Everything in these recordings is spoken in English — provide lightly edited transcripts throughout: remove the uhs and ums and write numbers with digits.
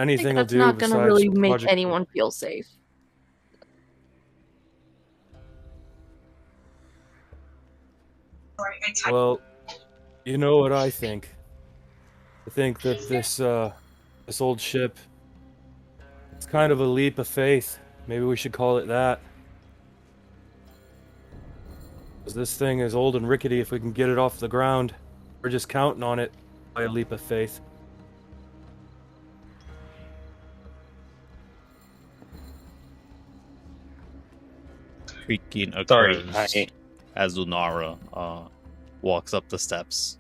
anything will that's do not gonna besides really make Project. anyone feel safe. Well, you know what I think. I think that this old ship, it's kind of a leap of faith. Maybe we should call it that. 'Cause this thing is old and rickety. If we can get it off the ground, we're just counting on it by a leap of faith. Creaking Sorry, occurs as Lunara walks up the steps.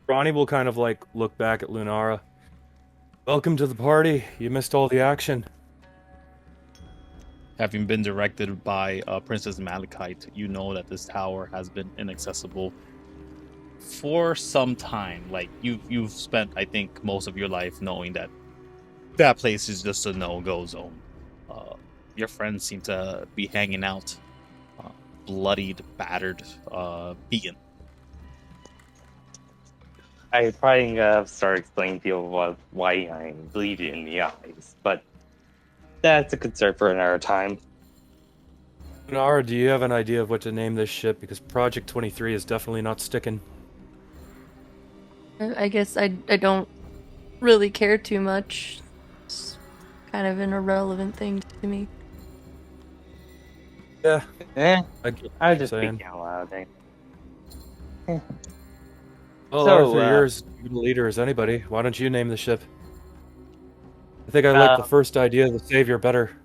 Ronnie will kind of like look back at Lunara. Welcome to the party. You missed all the action. Having been directed by Princess Malachite, you know that this tower has been inaccessible for some time. Like you've spent, I think, most of your life knowing that that place is just a no-go zone. Your friends seem to be hanging out, bloodied, battered, beaten. I probably start explaining to you why I'm bleeding in the eyes, but that's a concern for another time. Lunara, do you have an idea of what to name this ship? Because Project 23 is definitely not sticking. I guess I don't really care too much. It's kind of an irrelevant thing to me. Yeah, I get what was you're just saying. speaking out loud. Well, So, Arthur, you're as good a leader as anybody. Why don't you name the ship? I think I like the first idea of the Savior better.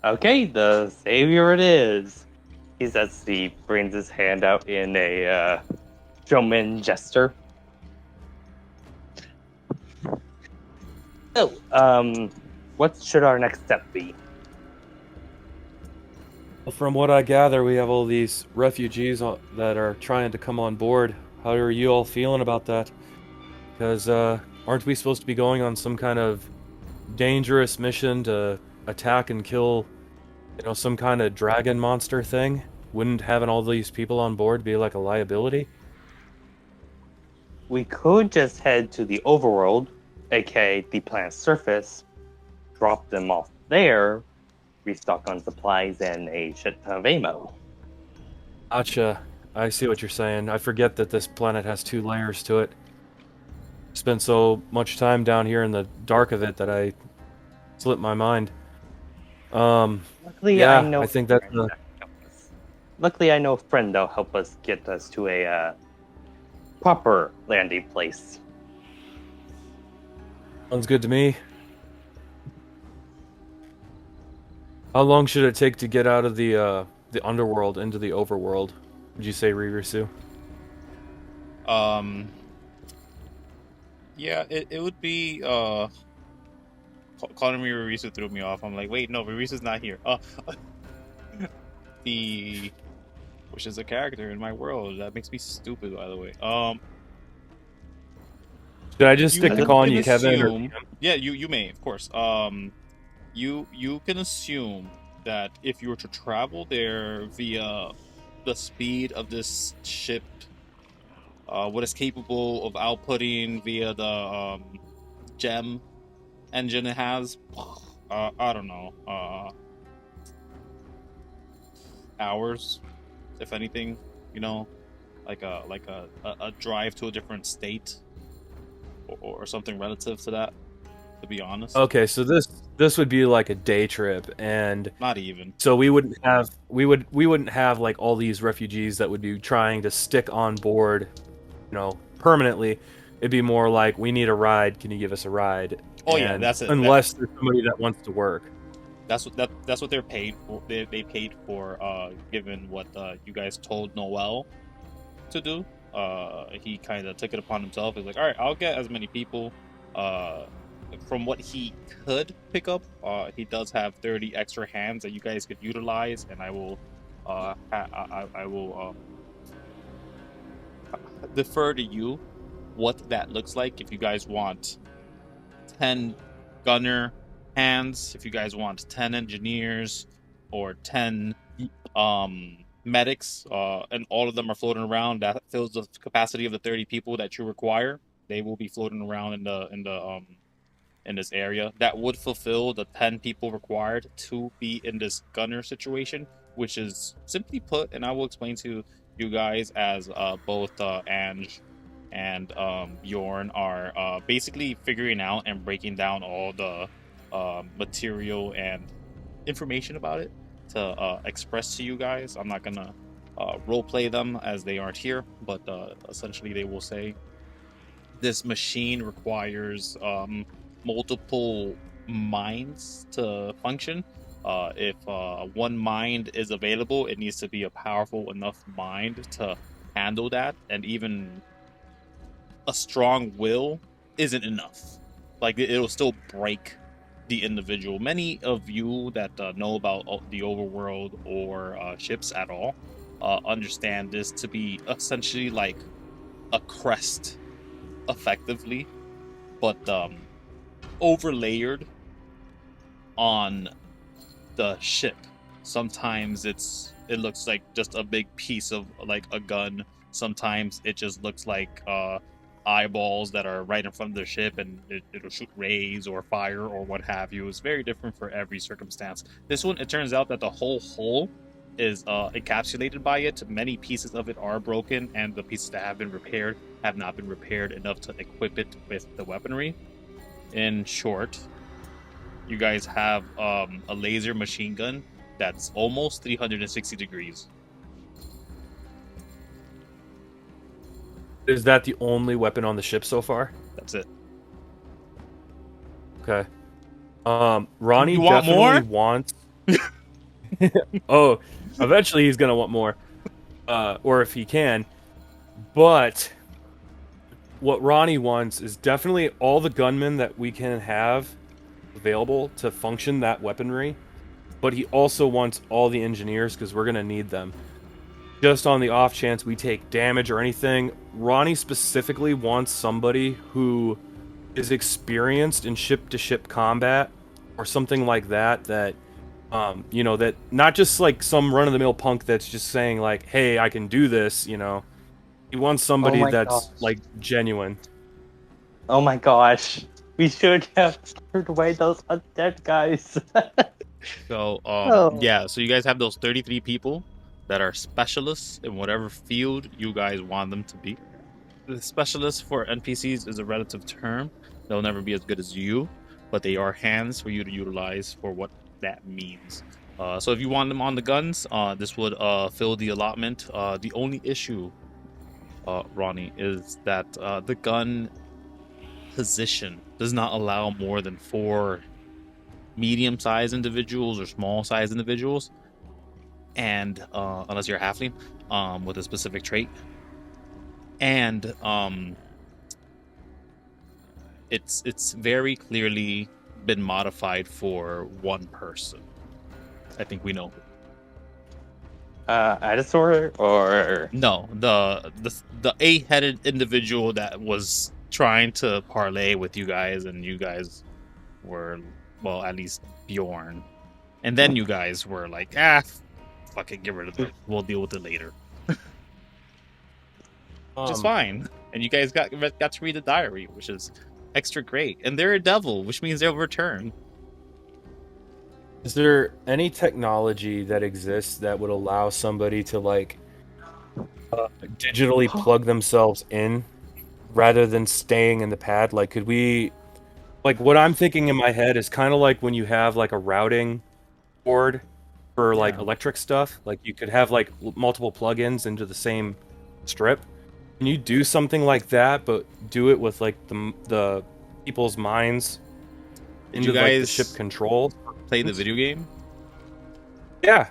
Okay, the savior it is. He says he brings his hand out in a showman gesture. So, what should our next step be? From what I gather, we have all these refugees that are trying to come on board. How are you all feeling about that? Because aren't we supposed to be going on some kind of dangerous mission to attack and kill, some kind of dragon monster thing? Wouldn't having all these people on board be like a liability? We could just head to the overworld, aka the planet's surface, drop them off there, restock on supplies and a shit ton of ammo. Gotcha. I see what you're saying. I forget that this planet has 2 layers to it. Spent so much time down here in the dark of it that I slipped my mind. Luckily, Yeah, I know. I think that's Luckily, I know a friend that'll help us get us to a proper landing place. sounds good to me. How long should it take to get out of the underworld into the overworld? Would you say, Ririsu? Yeah, it would be calling me Ririsu threw me off. I'm like, wait, no, Ririsu's not here. Which is a character in my world. That makes me stupid, by the way. Should I just stick to calling you Kevin? Assume, yeah, you may, of course. You can assume that if you were to travel there via the speed of this ship, what it's capable of outputting via the gem engine it has, I don't know, hours, if anything, like a drive to a different state, or something relative to that. To be honest. Okay, so this would be like a day trip, and not even. So we wouldn't have like all these refugees that would be trying to stick on board, permanently. It'd be more like, we need a ride. Can you give us a ride? Oh, yeah, that's it. Unless there's somebody that wants to work. That's what they're paid for. They paid for, given what you guys told Noel to do. He kind of took it upon himself. He's like, all right, I'll get as many people. From what he could pick up, he does have 30 extra hands that you guys could utilize, and I will defer to you what that looks like. If you guys want 10 gunner hands, if you guys want 10 engineers, or 10 medics, and all of them are floating around. That fills the capacity of the 30 people that you require. They will be floating around in this area. That would fulfill the 10 people required to be in this gunner situation, which is simply put, and I will explain to you guys as both Ange and Bjorn are basically figuring out and breaking down all the material and information about it to express to you guys. I'm not gonna role play them as they aren't here, but essentially they will say this machine requires multiple minds to function. If one mind is available, it needs to be a powerful enough mind to handle that, and even a strong will isn't enough. Like it'll still break the individual. Many of you that know about the overworld or ships at all understand this to be essentially like a crest, effectively, but overlayered on the ship. Sometimes it looks like just a big piece of like a gun. Sometimes it just looks like eyeballs that are right in front of the ship, and it'll shoot rays or fire or what have you. It's very different for every circumstance. This one, it turns out that the whole hull is encapsulated by it. Many pieces of it are broken, and the pieces that have been repaired have not been repaired enough to equip it with the weaponry. In short, you guys have a laser machine gun that's almost 360 degrees. Is that the only weapon on the ship so far? That's it. Okay. Ronnie You want definitely more? wants. Oh, eventually he's gonna want more, or if he can. But what Ronnie wants is definitely all the gunmen that we can have available to function that weaponry. But he also wants all the engineers because we're gonna need them. Just on the off chance we take damage or anything, Ronnie specifically wants somebody who is experienced in ship-to-ship combat or something like that. That, that not just like some run-of-the-mill punk that's just saying like, "Hey, I can do this." He wants somebody my that's gosh. like genuine. Oh my gosh. We should have cleared away those undead guys. So, Oh. yeah, so you guys have those 33 people that are specialists in whatever field you guys want them to be. The specialist for NPCs is a relative term. They'll never be as good as you, but they are hands for you to utilize for what that means. So if you want them on the guns, this would fill the allotment. The only issue, Ronnie, is that the gun position does not allow more than 4 medium-sized individuals or small-sized individuals, and unless you're a halfling with a specific trait, and it's very clearly been modified for one person. I think we know. Atasaur or No, the 8-headed individual that was trying to parlay with you guys, and you guys were, well, at least Bjorn, and then you guys were like, fuck it, get rid of it. We'll deal with it later. Which is fine. And you guys got to read the diary, which is extra great. And they're a devil, which means they'll return. Is there any technology that exists that would allow somebody to like digitally plug themselves in rather than staying in the pad? Like, could we, like, what I'm thinking in my head is kind of like when you have like a routing board for like electric stuff. Like, you could have like multiple plugins into the same strip. Can you do something like that, but do it with like the people's minds Did into you guys like the ship control? play the video game? Yeah.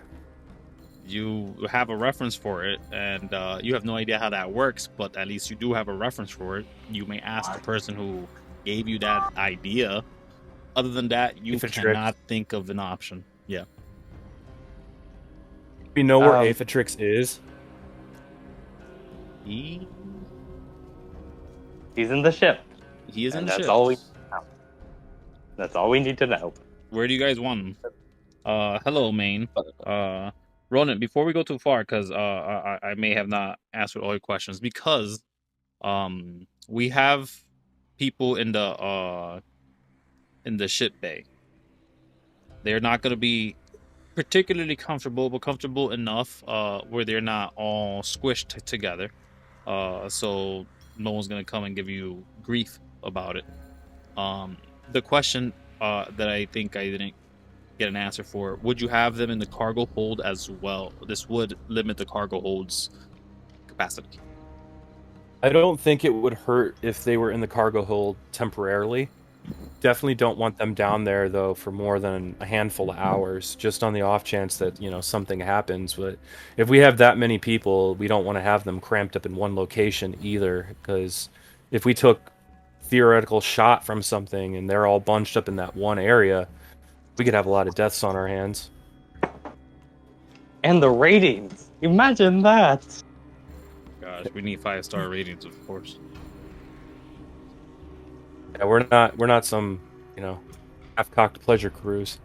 You have a reference for it, and you have no idea how that works, but at least you do have a reference for it. You may ask the person who gave you that idea. Other than that, you cannot think of an option. Yeah. We know where Aphatrix is. He's in the ship. He is in the that's ship. All we know. That's all we need to know. Where do you guys want him? Hello, Maine. Ronan, before we go too far, because I may have not answered all your questions, because we have people in the ship bay. They're not going to be particularly comfortable, but comfortable enough where they're not all squished together. So no one's going to come and give you grief about it. The question that I think I didn't get an answer for, would you have them in the cargo hold as well? This would limit the cargo hold's capacity. I don't think it would hurt if they were in the cargo hold temporarily. Definitely don't want them down there though for more than a handful of hours, just on the off chance that, you know, something happens. But if we have that many people, we don't want to have them cramped up in one location either, because if we took theoretical shot from something and they're all bunched up in that one area, we could have a lot of deaths on our hands. And the ratings. Imagine that. Gosh, we need 5-star ratings, of course. Yeah, we're not some, you know, half-cocked pleasure cruise.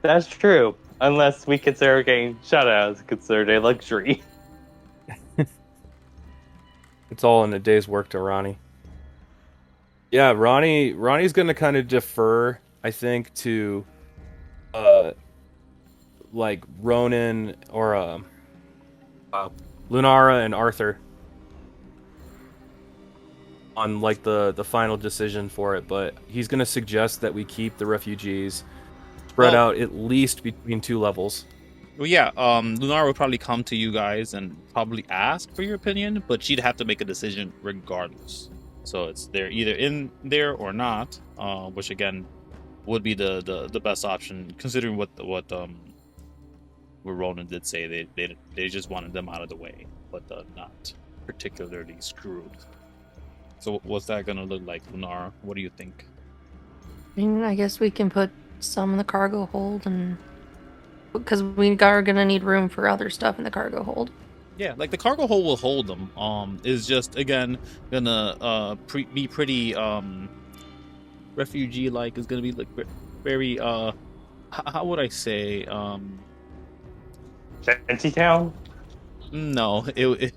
That's true. Unless we consider getting shut out as considered a luxury. It's all in a day's work to Ronnie. Yeah, Ronnie's gonna kind of defer, I think, to like Ronin or Lunara and Arthur on like the final decision for it, but he's gonna suggest that we keep the refugees spread out at least between 2 levels. Well, yeah, Lunara would probably come to you guys and probably ask for your opinion, but she'd have to make a decision regardless. So it's they're either in there or not, which again would be the best option considering what Ronin did say. They just wanted them out of the way, but not particularly screwed. So what's that gonna look like, Lunara? What do you think? I mean, I guess we can put some in the cargo hold, and because we are gonna need room for other stuff in the cargo hold. Yeah, like the cargo hold will hold them. Is just again gonna be pretty refugee like. Is gonna be like very how would I say Shantytown? No, it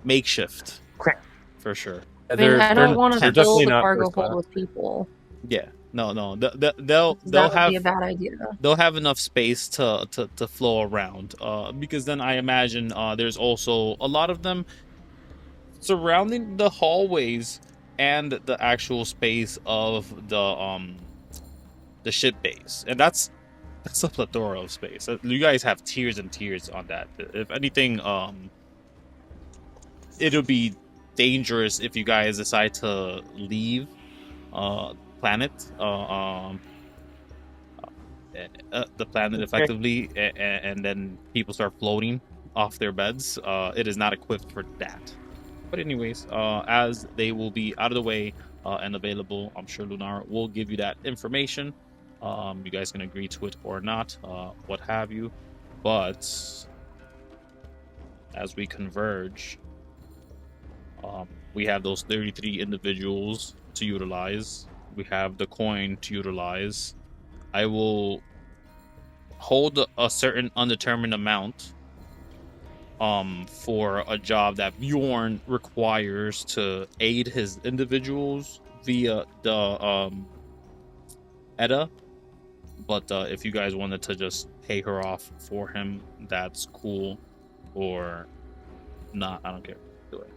makeshift. Crap. For sure. I mean, I don't want to fill definitely the not cargo first class. hold with people. Yeah. No. They'll That would have be a bad idea. they'll have enough space to flow around. Because then I imagine there's also a lot of them surrounding the hallways and the actual space of the ship base, and that's a plethora of space. You guys have tiers and tiers on that. If anything, it'll be dangerous if you guys decide to leave planet the planet effectively, and then people start floating off their beds. It is not equipped for that. But anyways, as they will be out of the way and available, I'm sure Lunara will give you that information. You guys can agree to it or not, what have you. But as we converge, we have those 33 individuals to utilize. We have the coin to utilize. I will hold a certain undetermined amount for a job that Bjorn requires to aid his individuals via the Edda. But if you guys wanted to just pay her off for him, that's cool. Or not, I don't care. Do it.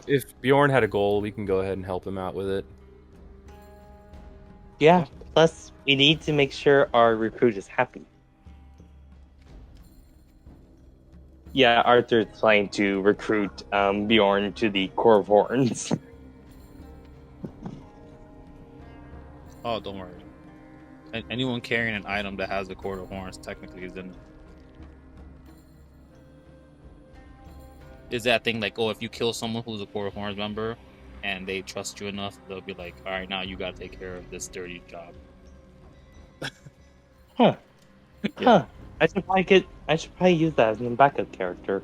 If Bjorn had a goal, we can go ahead and help him out with it. Yeah, plus we need to make sure our recruit is happy. Yeah, Arthur's trying to recruit Bjorn to the Core of Horns. Oh, don't worry. Anyone carrying an item that has the Cord of Horns technically is in. Is that thing like, oh, if you kill someone who's a Cord of Horns member and they trust you enough, they'll be like, all right, now you gotta take care of this dirty job. Huh. Yeah. Huh. I should probably use that as a backup character.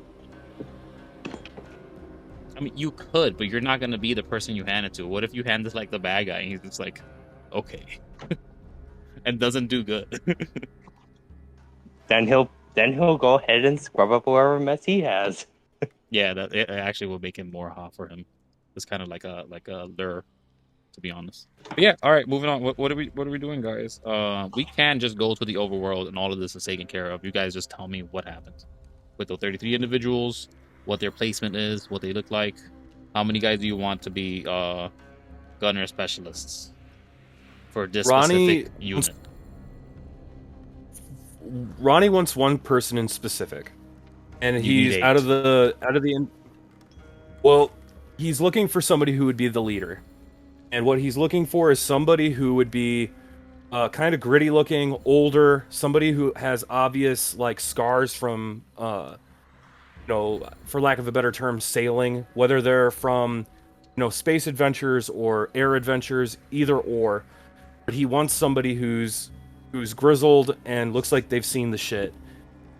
I mean, you could, but you're not gonna be the person you hand it to. What if you hand this like the bad guy and he's just like, okay, and doesn't do good? Then he'll go ahead and scrub up whatever mess he has. Yeah, that it actually will make it more hot for him. It's kind of like a lure, to be honest. But yeah, all right, moving on. What are we doing, guys? We can just go to the overworld and all of this is taken care of. You guys just tell me what happens with the 33 individuals, what their placement is, what they look like. How many guys do you want to be gunner specialists for this Ronny specific unit? Ronnie wants one person in specific, and You he's need out eight. of the. Well, he's looking for somebody who would be the leader, and what he's looking for is somebody who would be kind of gritty looking, older, somebody who has obvious like scars from, for lack of a better term, sailing, whether they're from, space adventures or air adventures, either or. But he wants somebody who's grizzled and looks like they've seen the shit,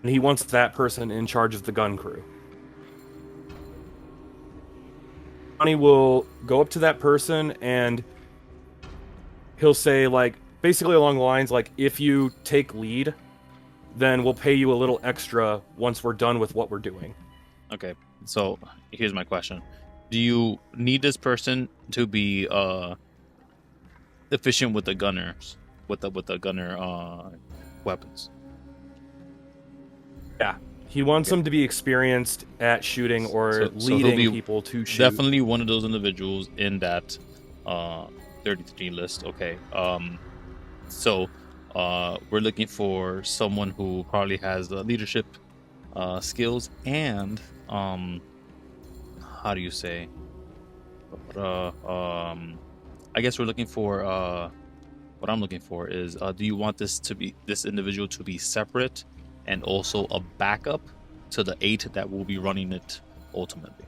and he wants that person in charge of the gun crew. Ronnie will go up to that person and he'll say, like, basically along the lines like, if you take lead, then we'll pay you a little extra once we're done with what we're doing. Okay, so here's my question: do you need this person to be efficient with the gunners, with the gunner weapons? Yeah. He wants them to be experienced at shooting or So he'll leading be people to shoot. Definitely one of those individuals in that 33 list. Okay. So we're looking for someone who probably has leadership skills and how do you say? I guess we're looking for what I'm looking for is do you want this individual to be separate and also a backup to the 8 that will be running it ultimately?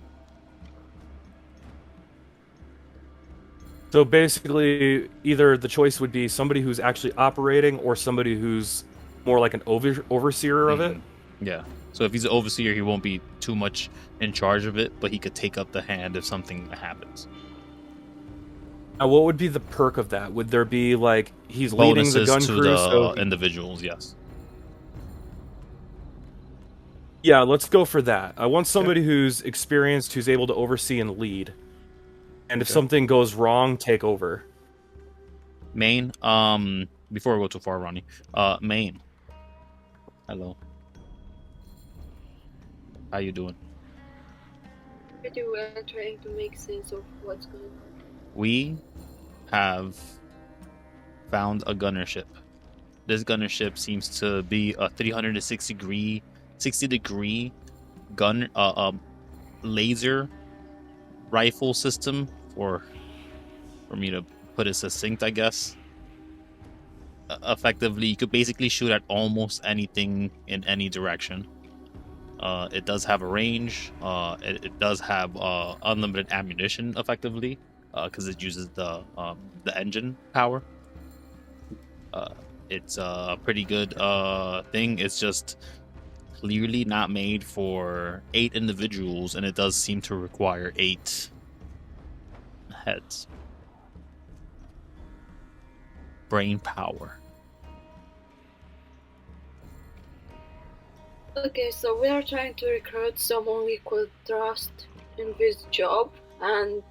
So basically, either the choice would be somebody who's actually operating or somebody who's more like an overseer of it. Yeah. So if he's an overseer, he won't be too much in charge of it, but he could take up the hand if something happens. Now, what would be the perk of that? Would there be like he's leading the Bonuses gun to crew? the So individuals, yes. yeah, let's go for that. I want somebody who's experienced, who's able to oversee and lead. And if something goes wrong, take over. Main, before we go too far, Ronnie, Main. Hello. How you doing? Pretty well, trying to make sense of what's going on. We have found a gunner ship. This gunner ship seems to be a 60 degree gun laser rifle system, for me to put it succinct, I guess. Effectively, you could basically shoot at almost anything in any direction. It does have a range. It does have unlimited ammunition, effectively, because it uses the engine power. It's a pretty good thing. It's just clearly not made for 8 individuals, and it does seem to require 8 heads. Brain power. Okay, so we are trying to recruit someone we could trust in this job and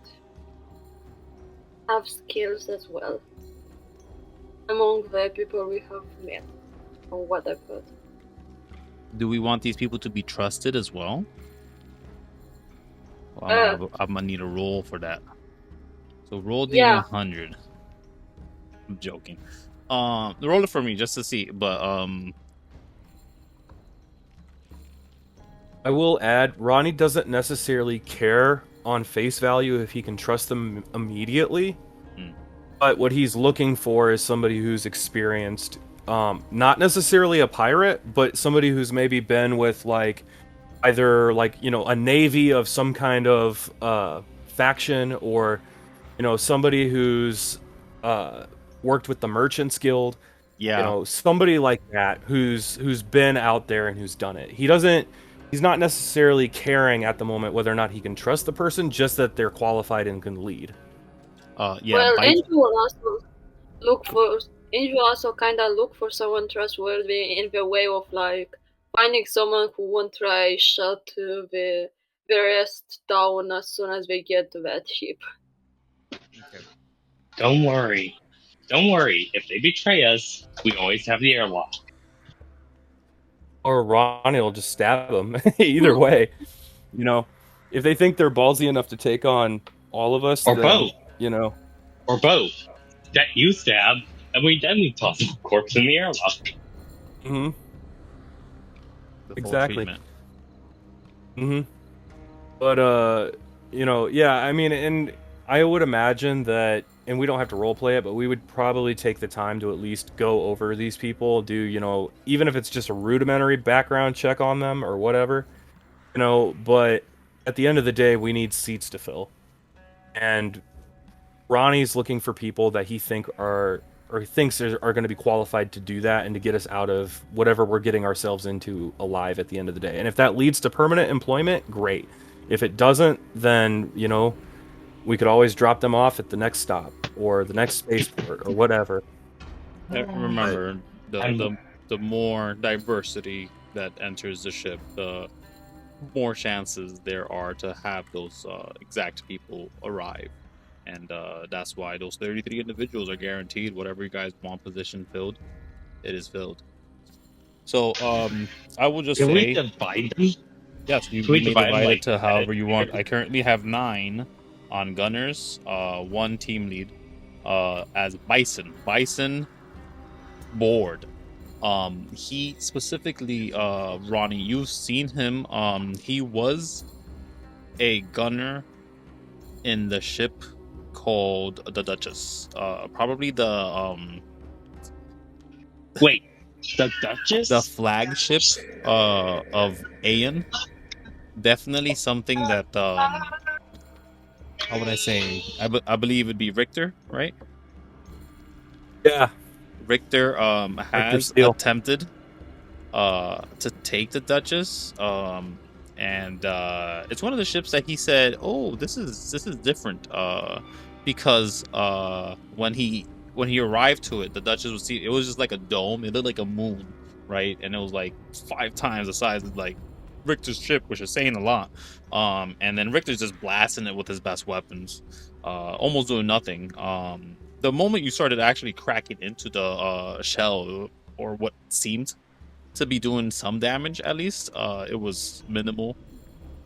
have skills as well among the people we have met, or what I've heard. Do we want these people to be trusted as well? I'm gonna need a roll for that. So roll the 100. I'm joking. Roll it for me just to see, but I will add, Ronnie doesn't necessarily care on face value if he can trust them immediately. But what he's looking for is somebody who's experienced, not necessarily a pirate, but somebody who's maybe been with like either like, a navy of some kind of faction, or somebody who's worked with the Merchants Guild. yeah. Somebody like that who's been out there and who's done it. He's not necessarily caring at the moment whether or not he can trust the person, just that they're qualified and can lead. Yeah. Well, Andrew will also look for And you also kind of look for someone trustworthy in the way of like finding someone who won't try shut to the rest down as soon as they get to that ship. Okay. Don't worry. Don't worry. If they betray us, we always have the airlock. Or Ronnie will just stab them. Either way, you know, if they think they're ballsy enough to take on all of us, Or then, both. you know, Or both. That you stab, and we toss a corpse in the airlock. hmm The full Exactly. treatment. hmm But you know, yeah, I mean, and I would imagine that, and we don't have to role play it, but we would probably take the time to at least go over these people, do, you know, even if it's just a rudimentary background check on them or whatever, you know, but at the end of the day, we need seats to fill. And Ronnie's looking for people that he thinks are going to be qualified to do that and to get us out of whatever we're getting ourselves into alive at the end of the day. And if that leads to permanent employment, great. If it doesn't, then, you know, we could always drop them off at the next stop or the next spaceport or whatever. Remember, I'm- the more diversity that enters the ship, the more chances there are to have those exact people arrive. And that's why those 33 individuals are guaranteed whatever you guys want position filled, it is filled. So I will just Can we say, divide them? yes, you Can we may divide them, divide it like, to however you want. I currently have 9 on gunners, 1 team lead, as Bison board. He specifically, Ronnie, you've seen him. He was a gunner in the ship called the Duchess. Probably the Wait, the Duchess? the flagship of Aeon. Definitely something that how would I say? I believe it'd be Richter, right? Yeah. Richter has Steele. attempted to take the Duchess. And it's one of the ships that he said, "Oh, this is different." Because when he arrived to it, the Duchess was it was just like a dome. It looked like a moon, right? And it was like 5 times the size of like Richter's ship, which is saying a lot. And then Richter's just blasting it with his best weapons, almost doing nothing. The moment you started actually cracking into the shell, or what seemed to be doing some damage, at least it was minimal,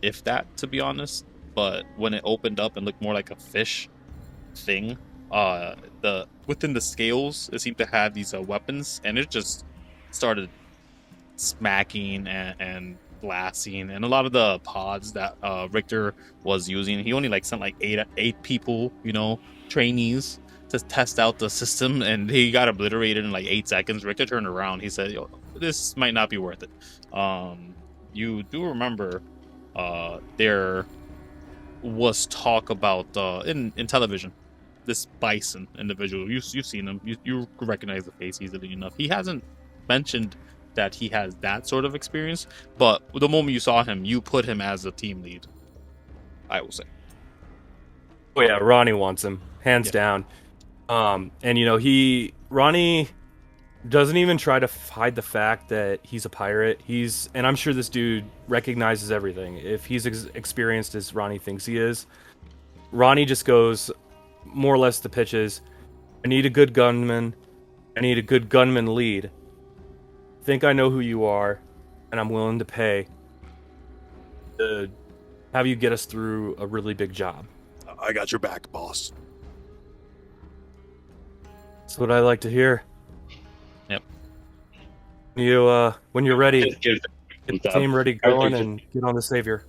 if that, to be honest. But when it opened up and looked more like a fish thing, the within the scales, it seemed to have these weapons, and it just started smacking and blasting. And a lot of the pods that Richter was using, he only like sent like eight people, you know, trainees, to test out the system, and he got obliterated in like 8 seconds. Richter turned around. He said, "Yo, this might not be worth it." You do remember there was talk about in television, this Bison individual. You've seen him. You recognize the face easily enough. He hasn't mentioned that he has that sort of experience, but the moment you saw him, you put him as a team lead, I will say. Oh yeah, Ronnie wants him, hands Yeah. down. And you know, Ronnie doesn't even try to hide the fact that he's a pirate. And I'm sure this dude recognizes everything. If he's experienced as Ronnie thinks he is, Ronnie just goes more or less the pitches. I need a good gunman. I need a good gunman lead. Think I know who you are, and I'm willing to pay to have you get us through a really big job. I got your back, boss. That's what I like to hear. Yep. When you're ready, Just give get the team ready going and get on the Savior.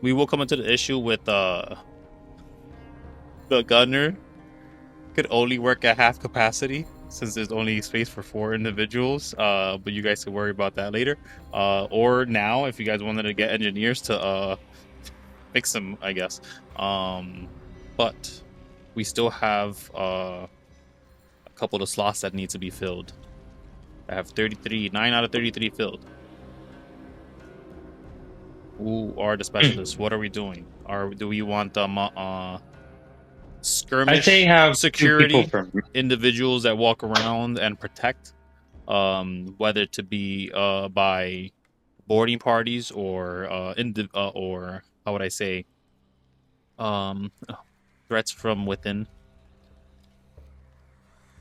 We will come into the issue with the gunner could only work at half capacity, since there's only space for 4 individuals. But you guys can worry about that later. Or now, if you guys wanted to get engineers to fix them, I guess. But we still have a couple of slots that need to be filled. I have 33, 9 out of 33 filled. Who are the specialists? What are we doing? Do we want skirmish I'd say have 2 security people from. individuals that walk around and protect, whether to be by boarding parties or or how would I say, um, threats from within.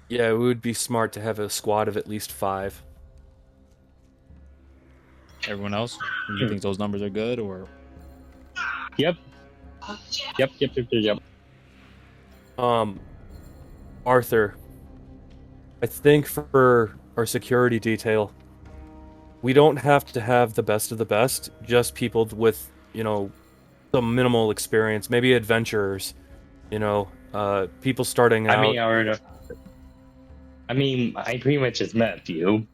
Yeah, it would be smart to have a squad of at least 5. Everyone else, you think those numbers are good or? Yep. Arthur, I think for our security detail, we don't have to have the best of the best, just people with, some minimal experience, maybe adventurers, people starting out. I pretty much just met you.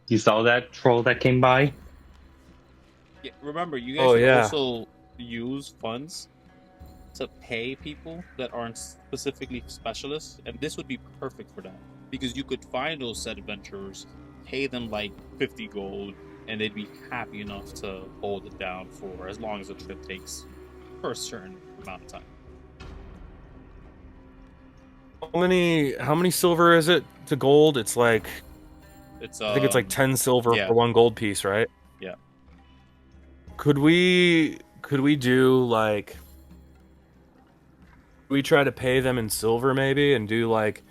You saw that troll that came by? Yeah, remember, you guys Oh, can yeah. also use funds to pay people that aren't specifically specialists, and this would be perfect for that because you could find those said adventurers, pay them like 50 gold, and they'd be happy enough to hold it down for as long as the trip takes for a certain amount of time. How many silver is it to gold? It's like, It's I think it's like 10 silver yeah. for 1 gold piece, right? Yeah. Could we do like, we try to pay them in silver maybe and do like,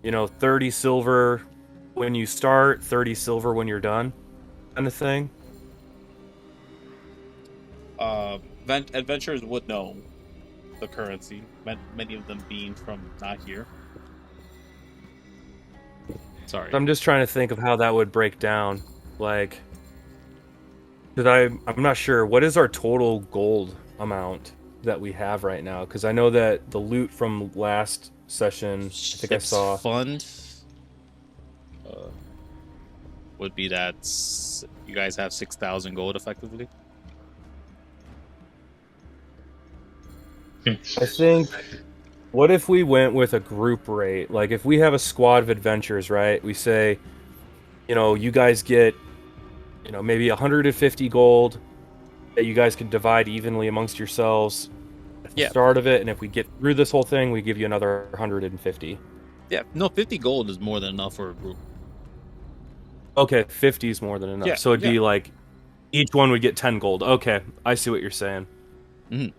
30 silver when you start, 30 silver when you're done, kind of thing? Adventurers would know the currency, many of them being from not here. Sorry. I'm just trying to think of how that would break down, like, because I'm not sure what is our total gold amount that we have right now, because I know that the loot from last session, I think I saw fund would be that you guys have 6,000 gold effectively. I think, what if we went with a group rate? Like, if we have a squad of adventurers, right? We say, you guys get, maybe 150 gold that you guys can divide evenly amongst yourselves at the start of it. And if we get through this whole thing, we give you another 150. Yeah, no, 50 gold is more than enough for a group. Okay, 50 is more than enough. Yeah, So it'd be like, each one would get 10 gold. Okay, I see what you're saying. Mhm.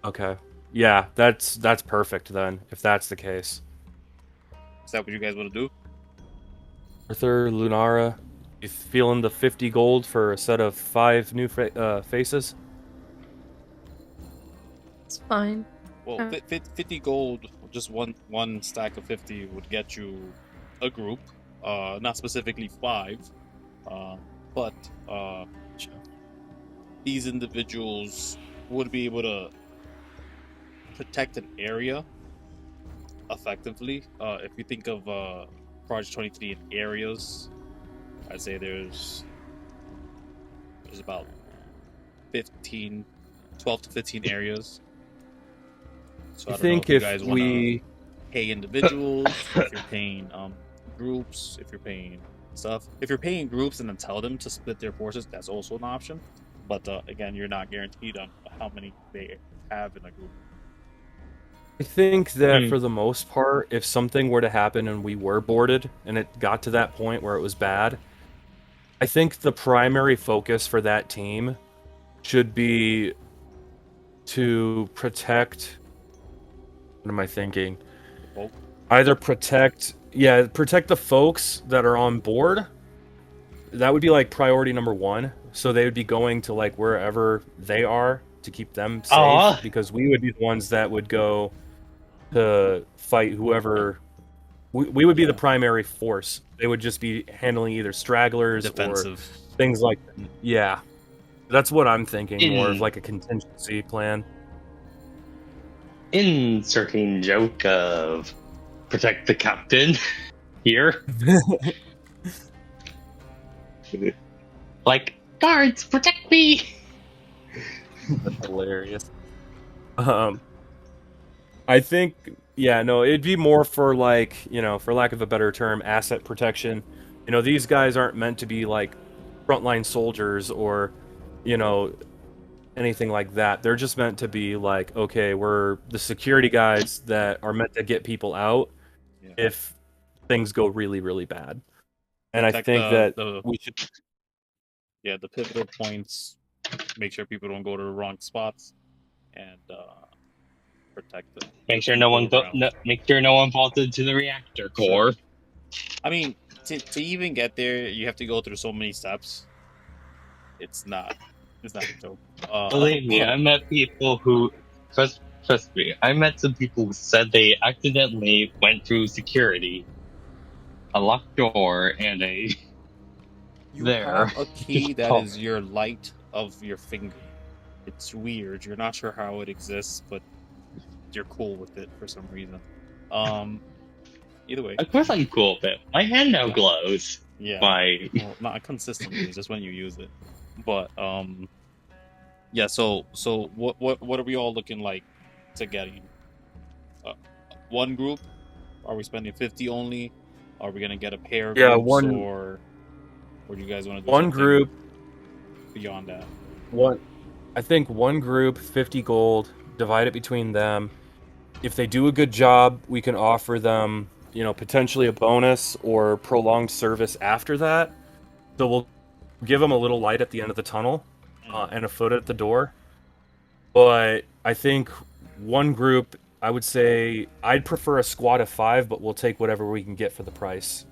Okay. Yeah, that's perfect then, if that's the case. Is that what you guys want to do? Arthur, Lunara, you feeling the 50 gold for a set of 5 new faces? It's fine. Well, 50 gold, just one stack of 50 would get you a group. Not specifically 5, but these individuals would be able to protect an area effectively. If you think of Project 23 in areas, I'd say there's about 12 to 15 areas. So I don't know if you guys want to pay individuals, if you're paying groups, if you're paying stuff. If you're paying groups and then tell them to split their forces, that's also an option. But again, you're not guaranteed on how many they have in a group. I think that for the most part, if something were to happen and we were boarded and it got to that point where it was bad, I think the primary focus for that team should be to protect. What am I thinking? Either protect the folks that are on board. That would be like priority number 1. So they would be going to like wherever they are to keep them safe, because we would be the ones that would go to fight whoever. We would be the primary force. They would just be handling either stragglers Defensive. or things like that. Yeah. That's what I'm thinking, more of like a contingency plan. Inserting joke of protect the captain here. Like, guards, protect me! That's hilarious. I think, it'd be more for like, for lack of a better term, asset protection. These guys aren't meant to be like frontline soldiers or, anything like that. They're just meant to be like, okay, we're the security guys that are meant to get people out Yeah. if things go really, really bad. And I Protect think that we should. the pivotal points. Make sure people don't go to the wrong spots, and protect them. Make sure no one falls into the reactor core. I mean, to even get there, you have to go through so many steps. It's not a joke. Believe me, I met people who trust me. I met some people who said they accidentally went through security, a locked door, and a You there. have a key Just that talk. is your light of your finger. It's weird. You're not sure how it exists, but you're cool with it for some reason. Either way, Of course, I'm cool with it. My hand now glows. yeah. My Well, not consistently, just when you use it. But yeah. So what are we all looking like to getting? One group? Are we spending 50 only? Are we gonna get a pair of Yeah, groups, one- or do you guys want to do One something group, beyond that? I think one group, 50 gold, divide it between them. If they do a good job, we can offer them, potentially a bonus or prolonged service after that. So we'll give them a little light at the end of the tunnel and a foot at the door. But I think one group, I would say I'd prefer a squad of 5, but we'll take whatever we can get for the price.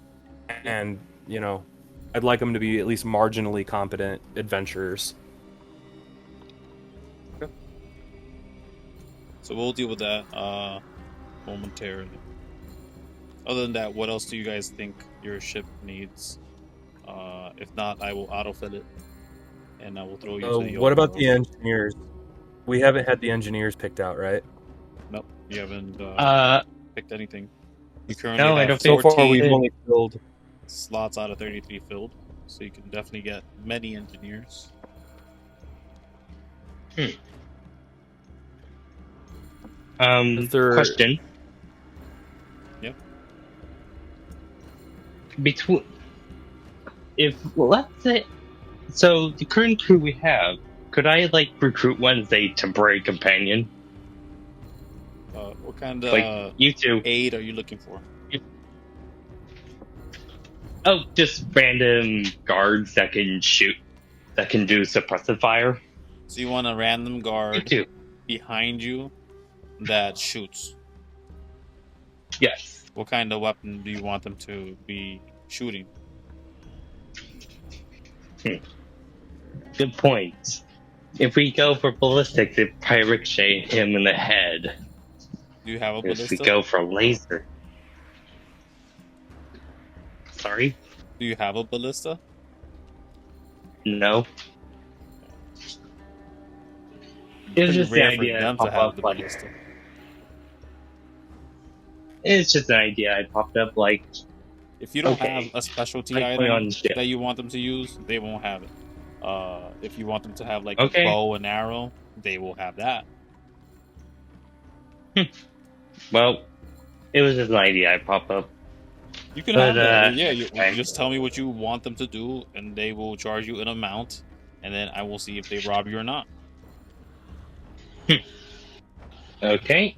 And, I'd like them to be at least marginally competent adventurers. So we'll deal with that momentarily. Other than that, what else do you guys think your ship needs? If not, I will autofill it, and I will throw you to the What about the overworld. engineers? We haven't had the engineers picked out, right? Nope, you haven't picked anything. You currently No, I have don't So think 14 far, we've only filled. slots out of 33 filled, so you can definitely get many engineers. Is there- Question. Yep. Let's say, so the current crew we have, could I recruit Wednesday temporary companion? What kind Like of you two? aid are you looking for? Oh, just random guards that can shoot, that can do suppressive fire. So you want a random You guard two. behind you that shoots. Yes. What kind of weapon do you want them to be shooting? Good point. If we go for ballistics, it probably ricochet him in the head. Do you have a If we ballista? go for laser. Sorry? Do you have a ballista? No. It's It's pretty just the rare for idea I them to pop have up the like. ballista. It's just an idea I popped up like. If you don't Okay. have a specialty Like play item on ship. that you want them to use, they won't have it. If you want them to have a Okay. bow and arrow, they will have that. Well, it was just an idea I popped up. You can But, have that. Yeah, you okay. just tell me what you want them to do, and they will charge you an amount, and then I will see if they rob you or not, Okay.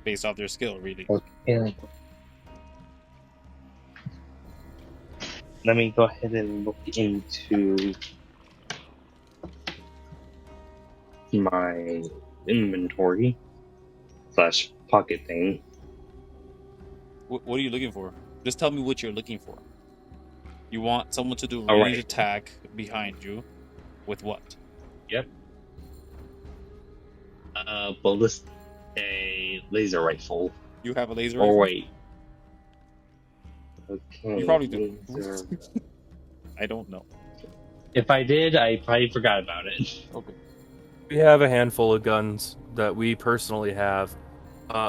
based off their skill, really. Okay. Let me go ahead and look into my inventory / pocket thing. What are you looking for? Just tell me what you're looking for. You want someone to do All range right. attack behind you, with what? Yep. Ballista, a laser rifle. You have a laser Or rifle? wait. Okay. You probably do. laser- I don't know. If I did, I probably forgot about it. Okay. We have a handful of guns that we personally have.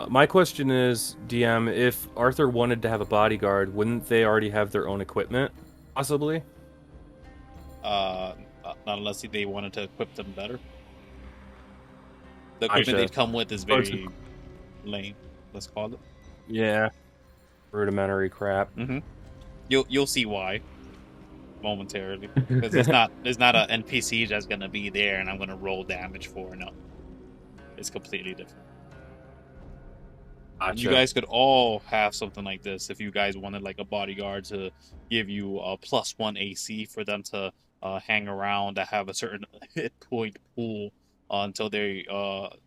My question is, DM, if Arthur wanted to have a bodyguard, wouldn't they already have their own equipment? Possibly? Not unless they wanted to equip them better. The equipment Gotcha. they'd come with is very lame. Let's call it. Yeah. Rudimentary crap. Mm-hmm. You'll see why. momentarily because it's not an NPC that's gonna be there and I'm gonna roll damage for. No, it's completely different. And you Gotcha. guys could all have something like this if you guys wanted like a bodyguard to give you a +1 AC for them to hang around that have a certain hit point pool until they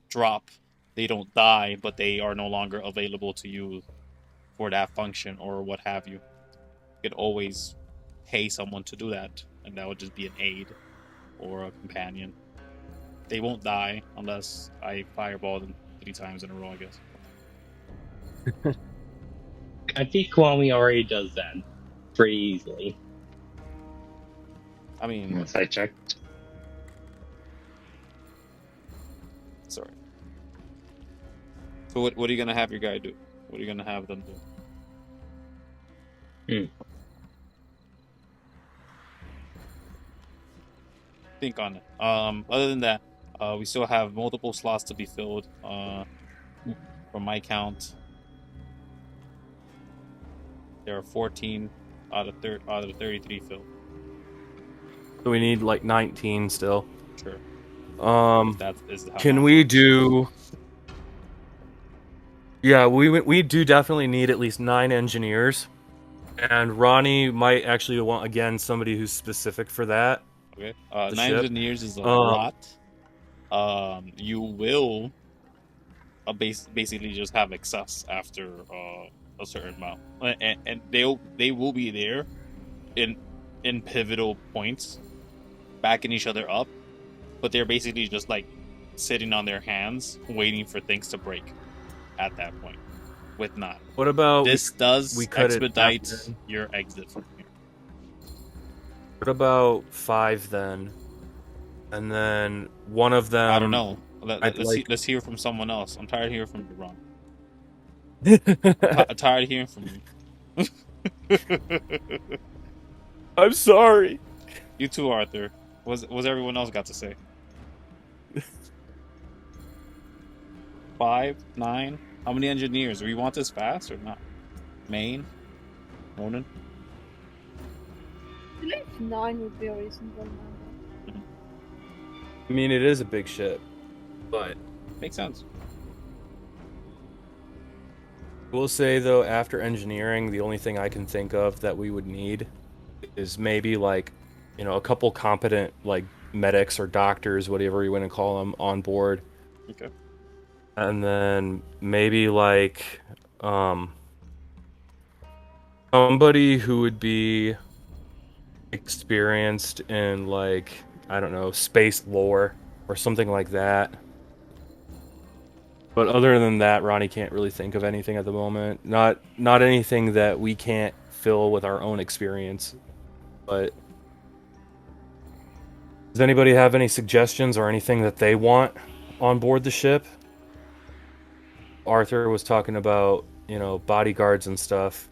drop. They don't die, but they are no longer available to you for that function or what have you. You could always pay someone to do that, and that would just be an aid or a companion. They won't die unless I fireball them 3 times in a row, I guess. I think Kwame already does that pretty easily. I mean, Once I checked. sorry. So what are you gonna have your guy do? What are you gonna have them do? Think on it. Other than that, we still have multiple slots to be filled. From my count, there are 14 out of 33 filled. So we need like 19 still. Sure. That is how Can math we works. do? Yeah, we do definitely need at least 9 engineers, and Ronnie might actually want again somebody who's specific for that. Okay. The 9 ship. engineers is a lot. You will basically just have excess after a certain amount, and they will be there in pivotal points, backing each other up, but they're basically just like sitting on their hands, waiting for things to break at that point. With 9, What about this does we cut it expedite after? your exit from here. What about 5 then? And then one of them. I don't know. I'd like- Let's hear from someone else. I'm tired of hearing from you, Ron. I'm I'm tired of hearing from you. sorry. You too, Arthur. Was everyone else got to say? 5, 9. How many engineers? Do we want this fast or not? Main, Ronin. I believe 9 would be a reasonable number. I mean, it is a big ship, but Makes sense. we'll say though, after engineering, the only thing I can think of that we would need is maybe like, a couple competent like medics or doctors, whatever you want to call them, on board. Okay. And then maybe like somebody who would be experienced in like, I don't know, space lore or something like that. But other than that, Ronnie can't really think of anything at the moment. Not anything that we can't fill with our own experience. But does anybody have any suggestions or anything that they want on board the ship? Arthur was talking about, bodyguards and stuff.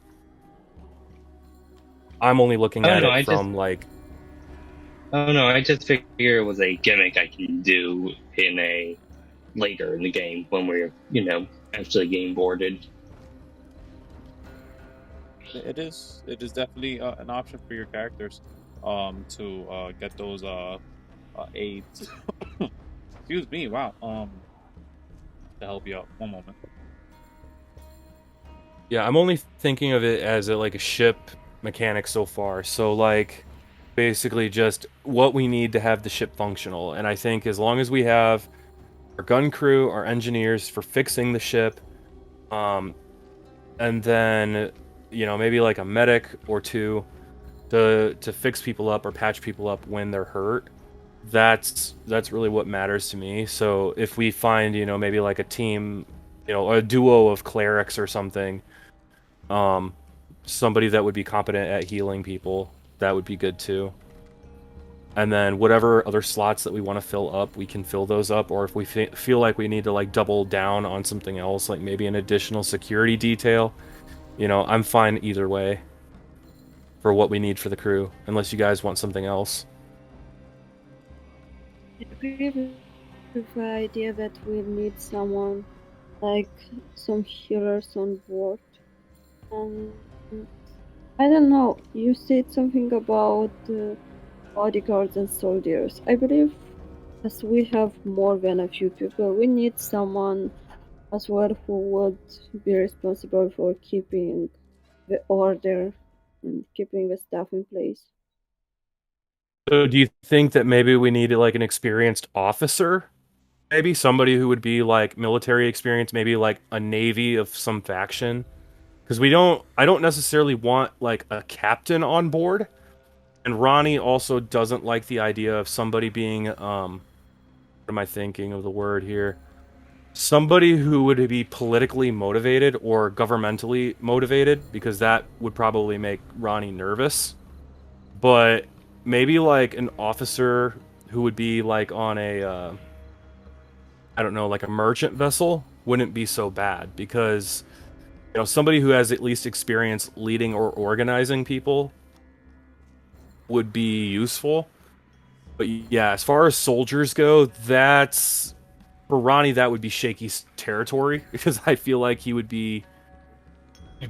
I'm only looking at it from like. Oh no, I just figure it was a gimmick I can do later in the game when we're, actually game boarded. It is definitely an option for your characters to get those aids. Excuse me, wow. To help you out. One moment. Yeah, I'm only thinking of it as like a ship mechanic so far. So like basically just what we need to have the ship functional. And I think as long as we have our gun crew, our engineers for fixing the ship, and then maybe like a medic or 2 to fix people up or patch people up when they're hurt. That's really what matters to me. So if we find maybe like a team, a duo of clerics or something, somebody that would be competent at healing people, that would be good too. And then whatever other slots that we want to fill up, we can fill those up. Or if we feel like we need to like double down on something else, like maybe an additional security detail, I'm fine either way for what we need for the crew, unless you guys want something else. I agree with the idea that we need someone like some healers on board, and I don't know. You said something about bodyguards and soldiers. I believe as we have more than a few people, we need someone as well who would be responsible for keeping the order and keeping the staff in place. So do you think that maybe we need like an experienced officer? Maybe somebody who would be like military experience, maybe like a navy of some faction? Because I don't necessarily want like a captain on board. And Ronnie also doesn't like the idea of somebody being, what am I thinking of the word here? Somebody who would be politically motivated or governmentally motivated, because that would probably make Ronnie nervous. But maybe like an officer who would be like on a, I don't know, like a merchant vessel wouldn't be so bad, because somebody who has at least experience leading or organizing people would be useful. But yeah, as far as soldiers go, that's for Ronnie, that would be shaky territory, because I feel like he'd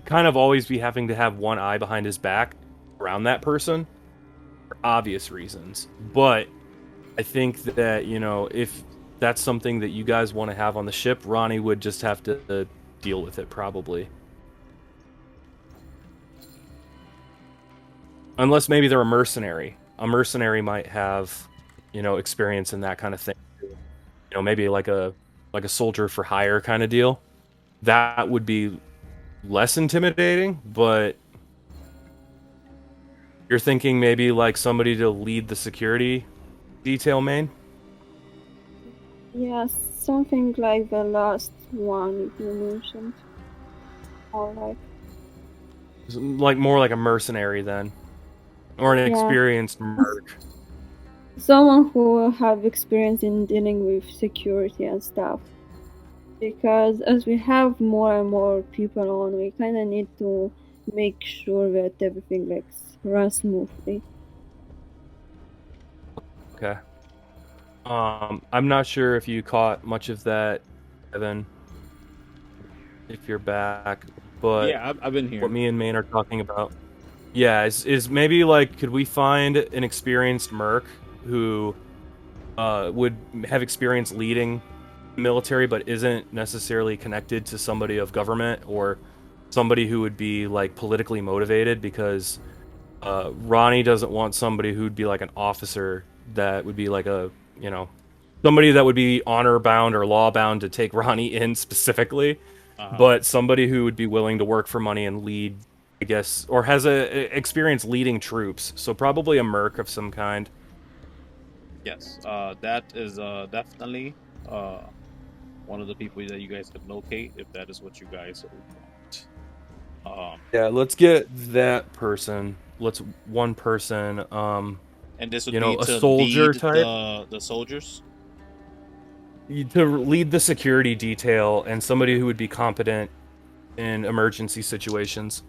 kind of always be having to have one eye behind his back around that person for obvious reasons. But I think that, if that's something that you guys want to have on the ship, Ronnie would just have to deal with it probably. Unless maybe they're a mercenary. A mercenary might have, experience in that kind of thing. Maybe like a soldier for hire kind of deal. That would be less intimidating, but you're thinking maybe like somebody to lead the security detail main? Yes, something like the last one you mentioned. Or Like more like a mercenary then. Or an experienced merc. someone who will have experience in dealing with security and stuff. Because as we have more and more people on, we kind of need to make sure that everything runs smoothly. Okay. I'm not sure if you caught much of that, Evan, if you're back, but Yeah, I've been here. what me and Maine are talking about. Yeah, is maybe like, could we find an experienced merc who would have experience leading military but isn't necessarily connected to somebody of government, or somebody who would be like politically motivated, because Ronnie doesn't want somebody who'd be like an officer that would be like a, somebody that would be honor bound or law bound to take Ronnie in specifically, but somebody who would be willing to work for money and lead, I guess, or has a experience leading troops. So probably a merc of some kind. Yes, that is definitely one of the people that you guys could locate if that is what you guys want. Yeah, let's get that person. Let's one person. And this would You be know, a to soldier lead type. the soldiers. To lead the security detail, and somebody who would be competent in emergency situations.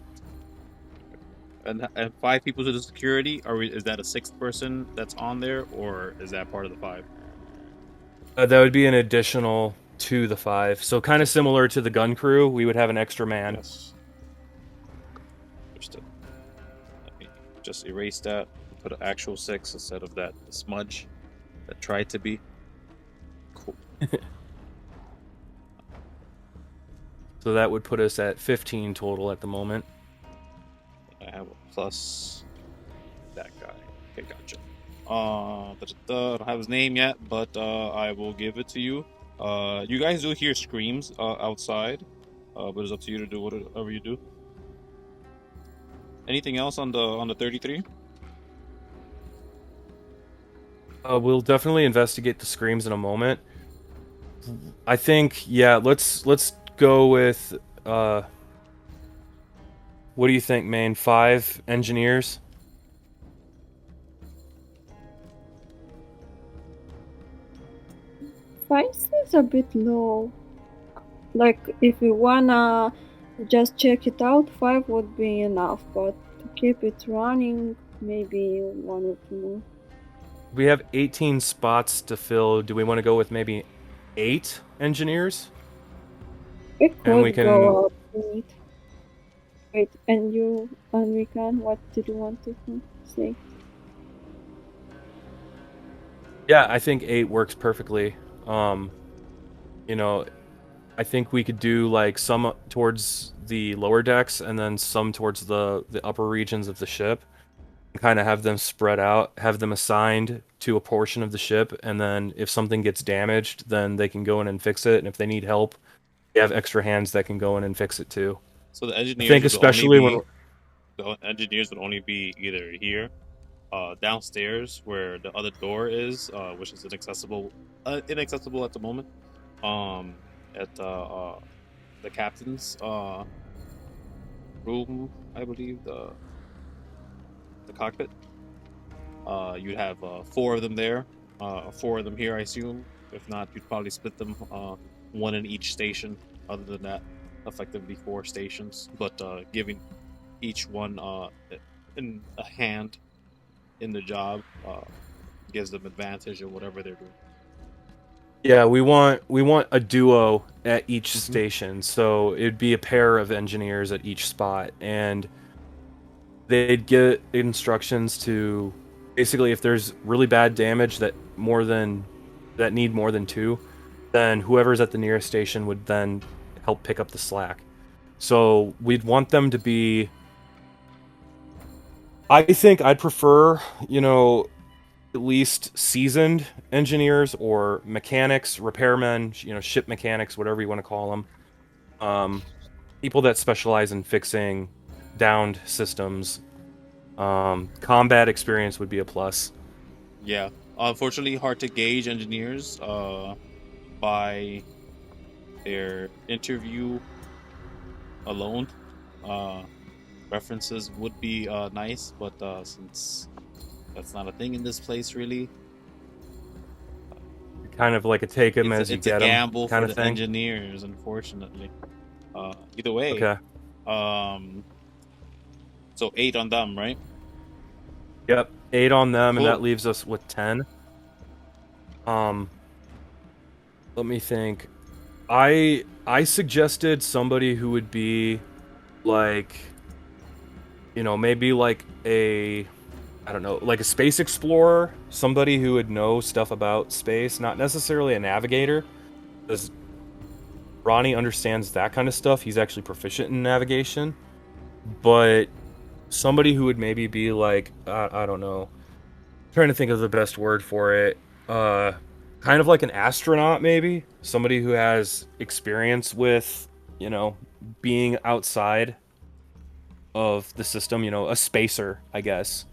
And 5 people to the security, is that a 6th person that's on there, or is that part of the 5? That would be an additional to the 5. So kind of similar to the gun crew, we would have an extra man. Yes. Understood. Let me just erase that. Put an actual 6 instead of that smudge that tried to be. Cool. So that would put us at 15 total at the moment. I have a plus that guy. Okay, gotcha. I don't have his name yet, but I will give it to you. You guys do hear screams outside, but it's up to you to do whatever you do. Anything else on the 33? We'll definitely investigate the screams in a moment. I think, yeah, let's go with what do you think, Main? 5 engineers? Five seems a bit low. Like, if we wanna just check it out, 5 would be enough, but to keep it running, maybe 1 or 2 more. We have 18 spots to fill. Do we want to go with maybe 8 engineers? It And we could can- go up to it. Great. And you, Anvikan, what did you want to say? Yeah, I think 8 works perfectly. You know, I think we could do like some towards the lower decks and then some towards the upper regions of the ship. Kind of have them spread out, have them assigned to a portion of the ship, and then if something gets damaged, then they can go in and fix it. And if they need help, they have extra hands that can go in and fix it too. So the I engineers think would only especially when be the engineers would only be either here, downstairs where the other door is, which is inaccessible at the moment. At the captain's room, I believe the cockpit. You'd have 4 of them there, 4 of them here, I assume. If not, you'd probably split them, 1 in each station. Other than that, effectively 4 stations, but giving each one in a hand in the job gives them advantage in whatever they're doing. yeah, we want a duo at each station, so it'd be a pair of engineers at each spot, and they'd get instructions to basically if there's really bad damage that need more than 2, then whoever's at the nearest station would then help pick up the slack. So we'd want them to be. I think I'd prefer, at least seasoned engineers or mechanics, repairmen, ship mechanics, whatever you want to call them. People that specialize in fixing downed systems. Combat experience would be a plus. Yeah, unfortunately, hard to gauge engineers by their interview alone. References would be nice, but since that's not a thing in this place, really, Kind of like a take them as you it's a get them gamble kind for of the thing. engineers, unfortunately. Either way, Okay. So 8 on them, right? Yep, 8 on them, Cool. and that leaves us with 10. Let me think. I suggested somebody who would be like, maybe like I don't know, like a space explorer, somebody who would know stuff about space, not necessarily a navigator, because Ronnie understands that kind of stuff. He's actually proficient in navigation, but somebody who would maybe be like, I don't know, trying to think of the best word for it. Kind of like an astronaut, maybe somebody who has experience with, being outside of the system. A spacer, I guess.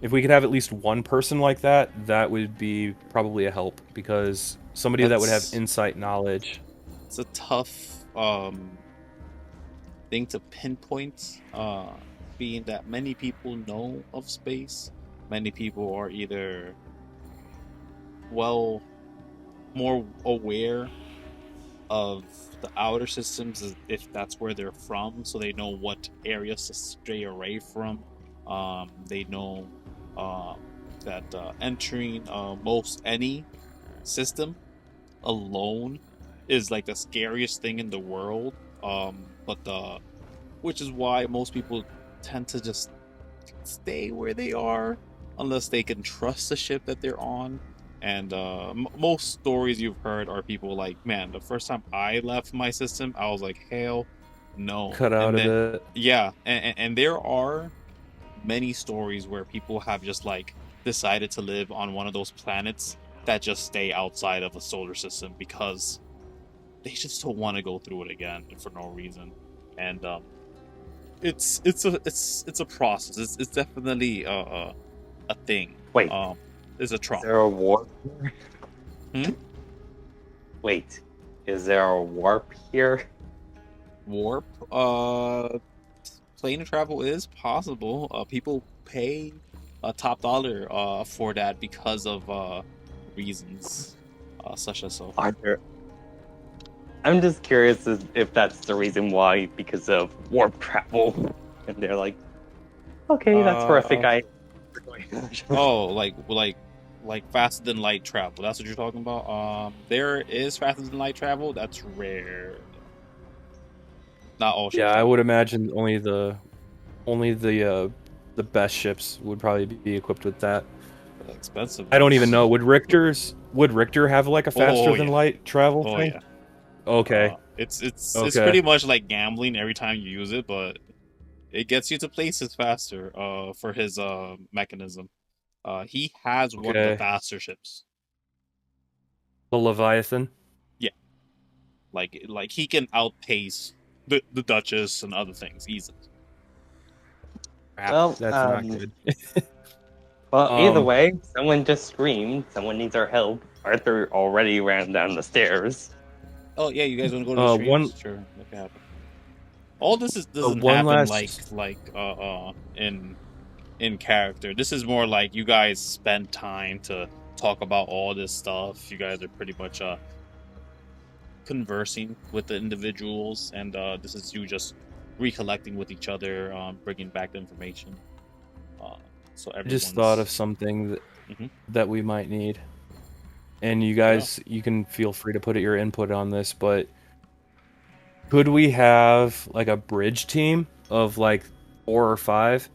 If we could have at least one person like that, that would be probably a help, because somebody that would have That's- insight knowledge. It's a tough thing to pinpoint, being that many people know of space. Many people are either more aware of the outer systems if that's where they're from, so they know what areas to stray away from. They know that entering most any system alone is like the scariest thing in the world. Which is why most people tend to just stay where they are unless they can trust the ship that they're on. And most stories you've heard are people like, man, the first time I left my system, I was like, hell no. Cut out And of then, it. yeah, and there are many stories where people have just like decided to live on one of those planets that just stay outside of a solar system because they just don't want to go through it again for no reason. And it's a process. It's definitely a thing. Wait, It's a is trauma. there a warp? Hmm? Wait, is there a warp here? Warp. Plane travel is possible. People pay a top dollar for that because of reasons such as so. Are there? I'm just curious if that's the reason why, because of warp travel. And they're like, okay, that's horrific. Oh, like faster than light travel. That's what you're talking about. There is faster than light travel. That's rare. Not all ships. Yeah, I would imagine only the best ships would probably be equipped with that. Expensive. I don't even know. Would Richter have like a faster than yeah. light travel Oh thing? yeah. Okay. It's Okay. pretty much like gambling every time you use it, but it gets you to places faster. For his mechanism, he has one of the Okay. faster ships. The Leviathan. Like he can outpace the Duchess and other things easily. Crap, Well, that's not good. Well, either Um, way, someone just screamed. Someone needs our help. Arthur already ran down the stairs. Oh yeah, you guys want to go to the streams? one- Sure, that can happen. All this doesn't one happen last- in character. This is more like you guys spend time to talk about all this stuff. You guys are pretty much conversing with the individuals, and this is you just recollecting with each other, bringing back the information. So I everyone's... just thought of something Mhm. that we might need, and you guys, you can feel free to put your input on this, but could we have like a bridge team of like 4 or 5?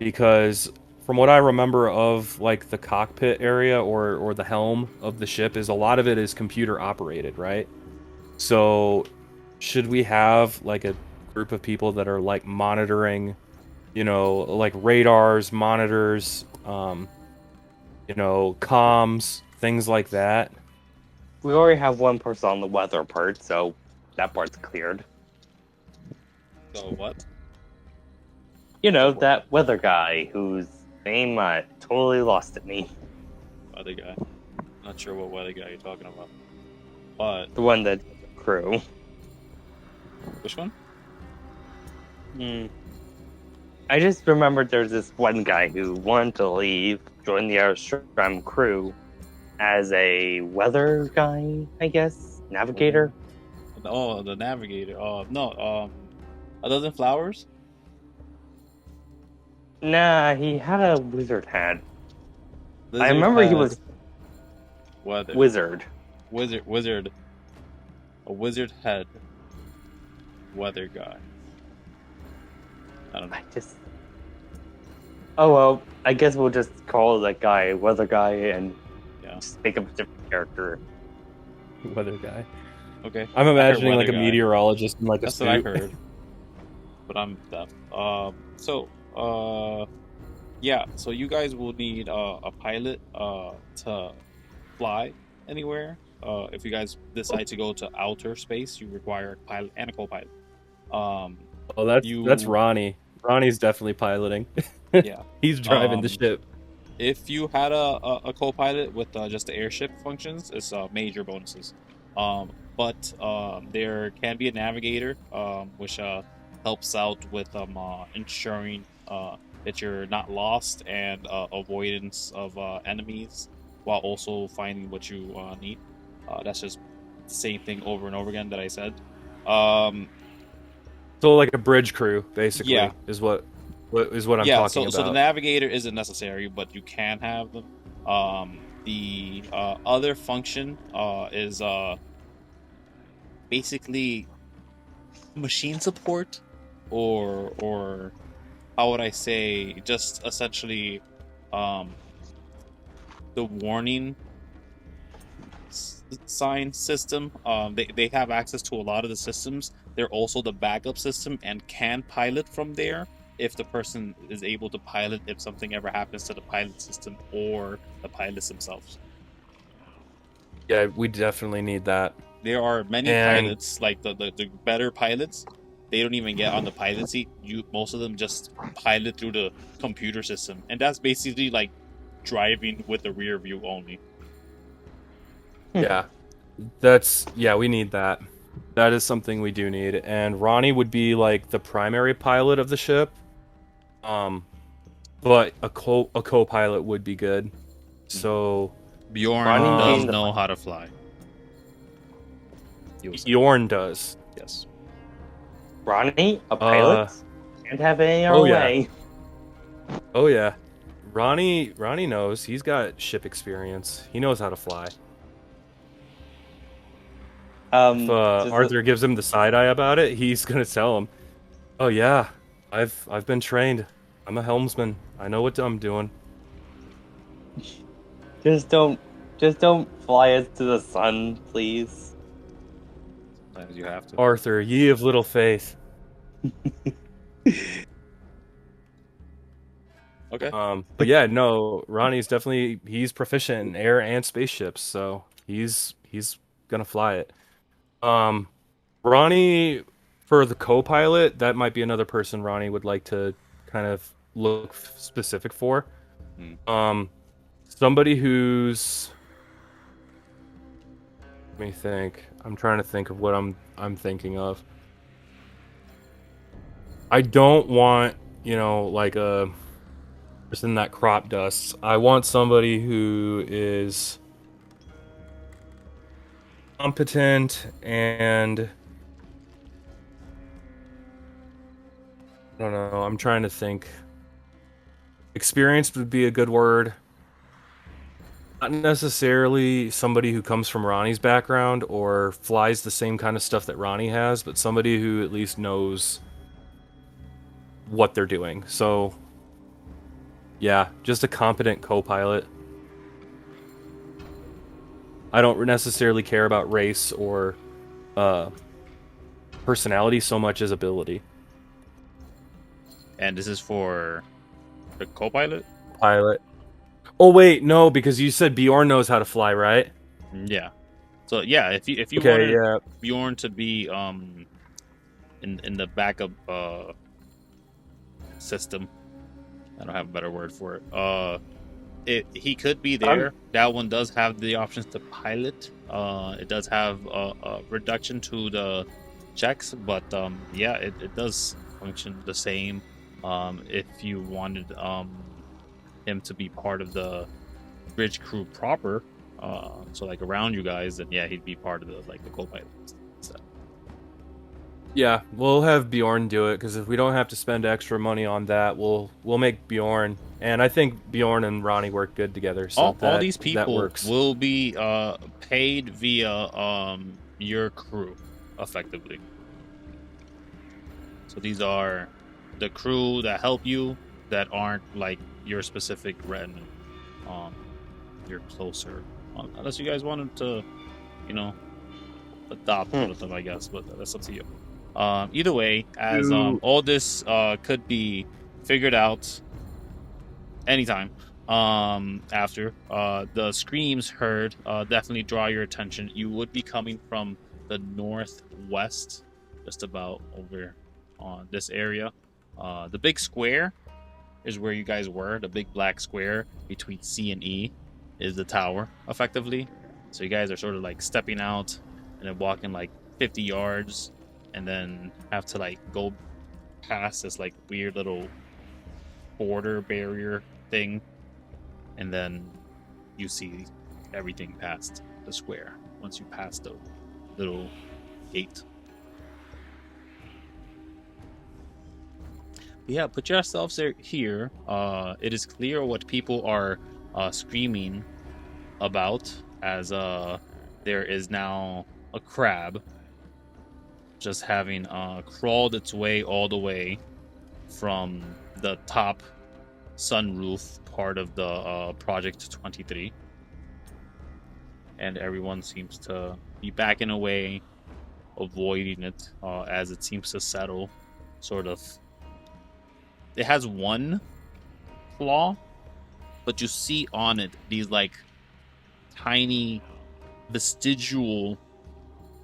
Because from what I remember of like the cockpit area or the helm of the ship, is a lot of it is computer operated, right? So should we have like a group of people that are like monitoring, like radars, monitors, comms, things like that? We already have one person on the weather part, so that part's cleared. So what? That weather guy whose name I totally lost at me. Weather guy. Not sure what weather guy you're talking about. But The one that crew. which one? I just remembered there's this one guy who wanted to leave, join the Airstream crew as a weather guy, I guess? Navigator? Oh, the navigator. No. A dozen flowers. Nah, he had a wizard hat. Lizard I remember he head, was weather. wizard. Wizard. A wizard head. Weather guy. I don't know. Oh well, I guess we'll just call that guy weather guy and Yeah. just make up a different character. Weather guy. Okay. I'm imagining like weather a guy. meteorologist in like That's a what I suit. heard. But I'm deaf. Yeah. So you guys will need a pilot to fly anywhere. If you guys decide to go to outer space, you require a pilot and a co-pilot. Oh, that's Ronnie. Ronnie's definitely piloting. Yeah. He's driving the ship. If you had a co-pilot with just the airship functions, it's major bonuses. But there can be a navigator, which helps out with ensuring that you're not lost and avoidance of enemies, while also finding what you need. That's just the same thing over and over again that I said. So like a bridge crew, basically, Yeah. is what I'm Yeah, talking about. so the navigator isn't necessary, but you can have them. The other function is basically machine support, or how would I say, just essentially the warning sign system. They have access to a lot of the systems. They're also the backup system and can pilot from there if the person is able to pilot, if something ever happens to the pilot system or the pilots themselves. Yeah, we definitely need that. There are many And- pilots, like the better pilots, they don't even get on the pilot seat. Most of them just pilot through the computer system, and that's basically like driving with the rear view only. Yeah, we need that. That is something we do need. And Ronnie would be like the primary pilot of the ship. But a co-pilot would be good. So Bjorn Ronnie does being the- know how to fly. Bjorn does. Yes. Ronnie, a pilot? Can't have any oh, yeah. way. Oh yeah. Ronnie knows. He's got ship experience. He knows how to fly. If just Arthur gives him the side eye about it, he's gonna tell him, "Oh yeah, I've been trained. I'm a helmsman. I know what I'm doing." just don't fly us to the sun, please. Sometimes you have to. Arthur, ye of little faith. Okay. But yeah, no, Ronnie's he's proficient in air and spaceships, so he's gonna fly it. Ronnie, for the co-pilot, that might be another person Ronnie would like to kind of look specific for. Somebody who's, let me think. I'm trying to think of what I'm thinking of. I don't want, like a person that crop dusts. I want somebody who is competent and I don't know. I'm trying to think. Experienced would be a good word. Not necessarily somebody who comes from Ronnie's background or flies the same kind of stuff that Ronnie has, but somebody who at least knows what they're doing. So, yeah, just a competent co-pilot. I don't necessarily care about race or personality so much as ability. And this is for the co-pilot? Pilot. Oh wait, no, because you said Bjorn knows how to fly, right? Yeah. So yeah, if you Okay, wanted yeah. Bjorn to be in the backup system, I don't have a better word for it. He could be there. That one does have the options to pilot. It does have a reduction to the checks, but yeah, it does function the same. If you wanted him to be part of the bridge crew proper, so like around you guys, then yeah, he'd be part of the co-pilot. So. Yeah, we'll have Bjorn do it because if we don't have to spend extra money on that, we'll make Bjorn. And I think Bjorn and Ronnie work good together. So All these people works. will be paid via your crew, effectively. So these are the crew that help you that aren't like your specific retinue. You're closer, unless you guys wanted to, adopt one of them, I guess. But that's up to you. Either way, as all this could be figured out anytime after the screams heard definitely draw your attention. You would be coming from the northwest, just about over on this area. The big square is where you guys were. The big black square between C and E is the tower, effectively. So you guys are sort of like stepping out and then walking like 50 yards and then have to like go past this like weird little border barrier thing, and then you see everything past the square once you pass the little gate. Yeah, put yourselves here. It is clear what people are screaming about, as there is now a crab just having crawled its way all the way from the top sunroof part of the Project 23. And everyone seems to be backing away, avoiding it as it seems to settle, sort of. It has one claw, but you see on it these like tiny vestigial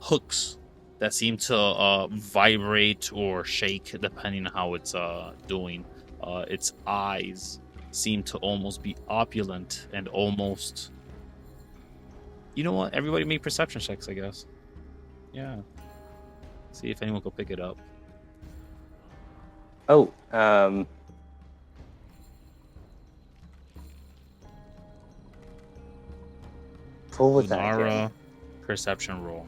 hooks that seem to vibrate or shake depending on how it's doing. Its eyes seem to almost be opulent and almost... You know what? Everybody make perception checks, I guess. Yeah. See if anyone can pick it up. Oh, what was that Lunara, again? perception roll.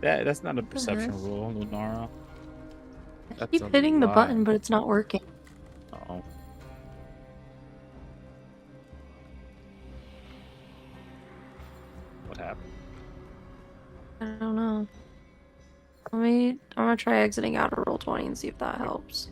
That's not a perception roll, Lunara. I keep hitting the button, but it's not working. Uh-oh. What happened? I don't know. I'm gonna try exiting out of roll 20 and see if that helps.